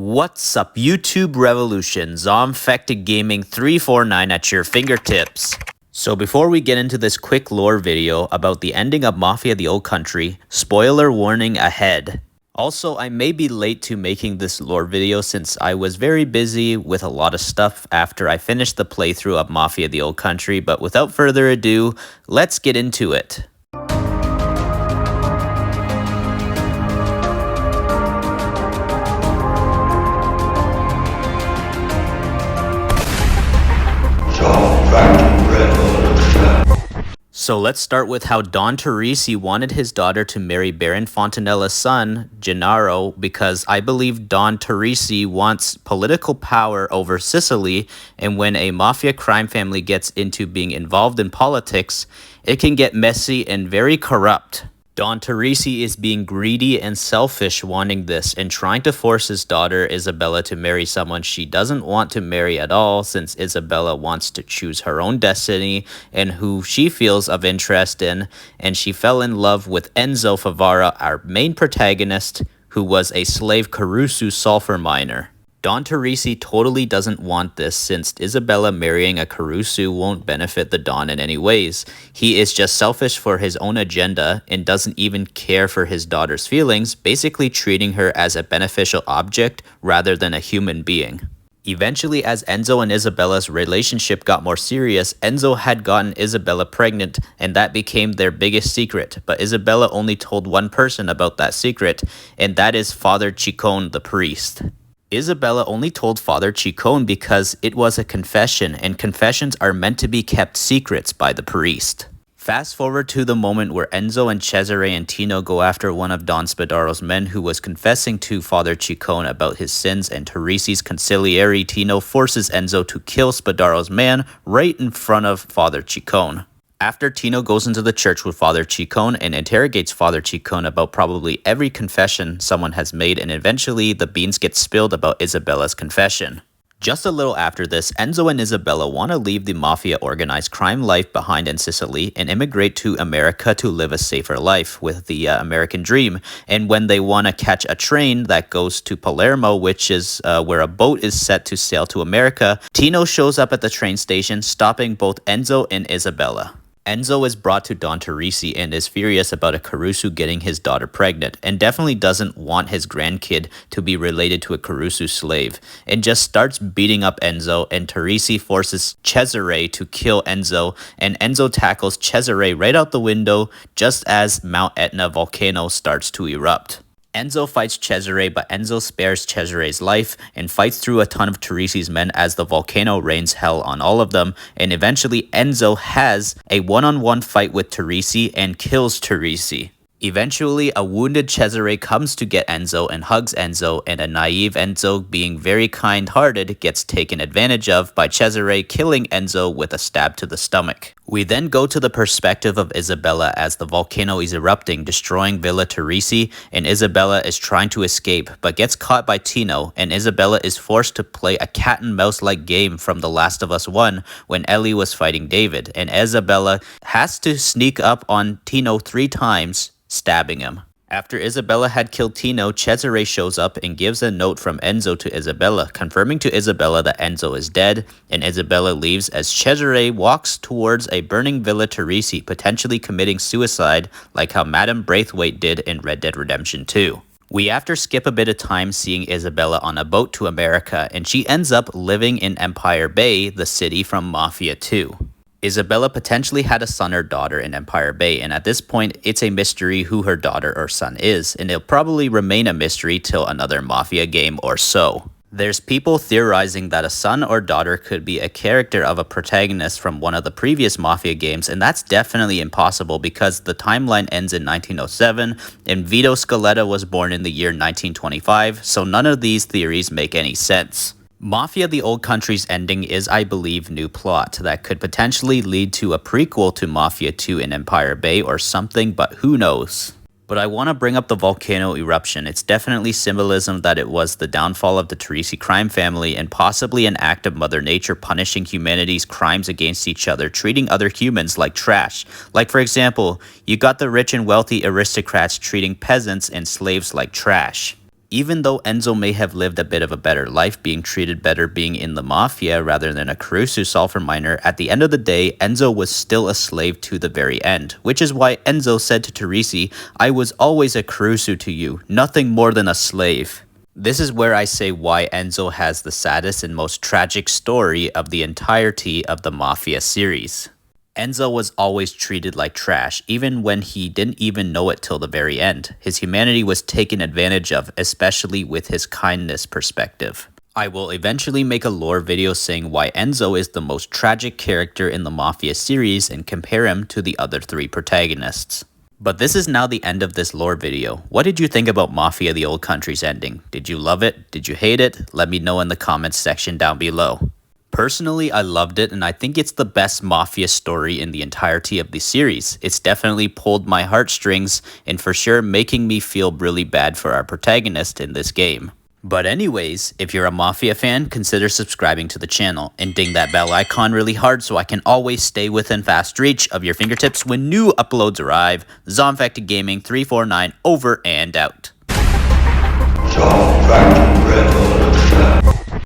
What's up, YouTube Revolution? ZombfectedGaming 349 at your fingertips. So before we get into this quick lore video about the ending of Mafia The Old Country, spoiler warning ahead. Also, I may be late to making this lore video since I was very busy with a lot of stuff after I finished the playthrough of Mafia The Old Country, but without further ado, let's get into it. So let's start with how Don Teresi wanted his daughter to marry Baron Fontanella's son, Gennaro, because I believe Don Teresi wants political power over Sicily, and when a mafia crime family gets into being involved in politics, it can get messy and very corrupt. Don Teresi is being greedy and selfish wanting this and trying to force his daughter Isabella to marry someone she doesn't want to marry at all, since Isabella wants to choose her own destiny and who she feels of interest in, and she fell in love with Enzo Favara, our main protagonist, who was a slave Caruso sulfur miner. Don Teresi totally doesn't want this, since Isabella marrying a Caruso won't benefit the Don in any ways. He is just selfish for his own agenda and doesn't even care for his daughter's feelings, basically treating her as a beneficial object rather than a human being. Eventually, as Enzo and Isabella's relationship got more serious, Enzo had gotten Isabella pregnant, and that became their biggest secret. But Isabella only told one person about that secret, and that is Father Chicone, the priest. Isabella only told Father Chicone because it was a confession, and confessions are meant to be kept secrets by the priest. Fast forward to the moment where Enzo and Cesare and Tino go after one of Don Spadaro's men who was confessing to Father Chicone about his sins, and Teresi's consigliere Tino forces Enzo to kill Spadaro's man right in front of Father Chicone. After Tino goes into the church with Father Chicone and interrogates Father Chicone about probably every confession someone has made, and eventually the beans get spilled about Isabella's confession. Just a little after this, Enzo and Isabella want to leave the mafia organized crime life behind in Sicily and immigrate to America to live a safer life with the American dream. And when they want to catch a train that goes to Palermo, which is where a boat is set to sail to America, Tino shows up at the train station, stopping both Enzo and Isabella. Enzo is brought to Don Teresi and is furious about a Caruso getting his daughter pregnant, and definitely doesn't want his grandkid to be related to a Caruso slave, and just starts beating up Enzo, and Teresi forces Cesare to kill Enzo, and Enzo tackles Cesare right out the window just as Mount Etna volcano starts to erupt. Enzo fights Cesare, but Enzo spares Cesare's life and fights through a ton of Teresi's men as the volcano rains hell on all of them, and eventually Enzo has a one-on-one fight with Teresi and kills Teresi. Eventually, a wounded Cesare comes to get Enzo and hugs Enzo, and a naive Enzo, being very kind-hearted, gets taken advantage of by Cesare, killing Enzo with a stab to the stomach. We then go to the perspective of Isabella as the volcano is erupting, destroying Villa Teresi, and Isabella is trying to escape, but gets caught by Tino, and Isabella is forced to play a cat-and-mouse-like game from The Last of Us 1 when Ellie was fighting David, and Isabella has to sneak up on Tino 3 times, stabbing him. After Isabella had killed Tino, Cesare shows up and gives a note from Enzo to Isabella, confirming to Isabella that Enzo is dead, and Isabella leaves as Cesare walks towards a burning Villa Teresi, potentially committing suicide like how Madame Braithwaite did in Red Dead Redemption 2. We after skip a bit of time seeing Isabella on a boat to America, and she ends up living in Empire Bay, the city from Mafia 2. Isabella potentially had a son or daughter in Empire Bay, and at this point, it's a mystery who her daughter or son is, and it'll probably remain a mystery till another Mafia game or so. There's people theorizing that a son or daughter could be a character of a protagonist from one of the previous Mafia games, and that's definitely impossible because the timeline ends in 1907, and Vito Scaletta was born in the year 1925, so none of these theories make any sense. Mafia The Old Country's ending is, I believe, new plot that could potentially lead to a prequel to Mafia 2 in Empire Bay or something, but who knows. But I want to bring up the volcano eruption. It's definitely symbolism that it was the downfall of the Teresi crime family and possibly an act of Mother Nature punishing humanity's crimes against each other, treating other humans like trash. Like, for example, you got the rich and wealthy aristocrats treating peasants and slaves like trash. Even though Enzo may have lived a bit of a better life, being treated better being in the Mafia rather than a Caruso sulfur miner, at the end of the day, Enzo was still a slave to the very end. Which is why Enzo said to Teresi, "I was always a Caruso to you, nothing more than a slave." This is where I say why Enzo has the saddest and most tragic story of the entirety of the Mafia series. Enzo was always treated like trash, even when he didn't even know it till the very end. His humanity was taken advantage of, especially with his kindness perspective. I will eventually make a lore video saying why Enzo is the most tragic character in the Mafia series and compare him to the other 3 protagonists. But this is now the end of this lore video. What did you think about Mafia The Old Country's ending? Did you love it? Did you hate it? Let me know in the comments section down below. Personally, I loved it, and I think it's the best Mafia story in the entirety of the series. It's definitely pulled my heartstrings, and for sure making me feel really bad for our protagonist in this game. But anyways, if you're a Mafia fan, consider subscribing to the channel, and ding that bell icon really hard so I can always stay within fast reach of your fingertips when new uploads arrive. ZombfectedGaming 349 over and out. Zombfected Rebel.